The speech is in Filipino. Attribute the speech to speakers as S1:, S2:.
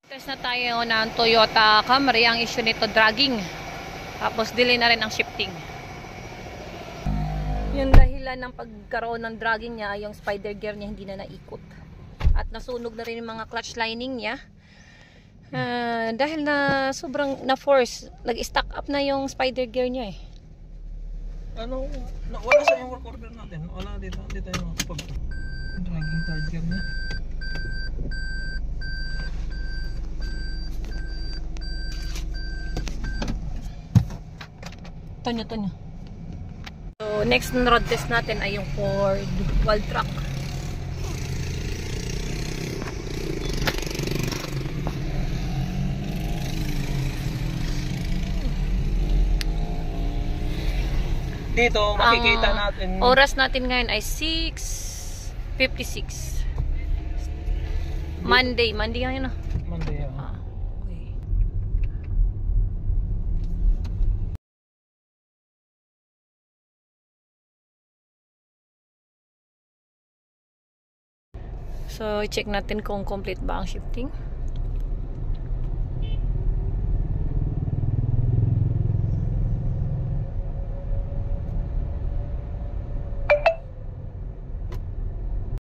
S1: Test na tayo ng Toyota Camry. Ang issue nito, dragging. Tapos delay na rin ang shifting. Yung dahilan ng pagkaroon ng dragging niya, yung spider gear niya hindi na naikot. At nasunog na rin yung mga clutch lining niya. Dahil na sobrang na-force, nag-stack up na yung spider gear niya eh.
S2: Wala sa yung work order natin. Wala dito yung dragging third gear niya.
S1: Tonyo. So, next na road test natin ay yung Ford Wildtrak.
S2: Dito, makikita natin.
S1: Oras natin ngayon ay 6:56. Monday ngayon, no?
S2: Monday,
S1: Okay. So, i-check natin kung complete ba ang shifting.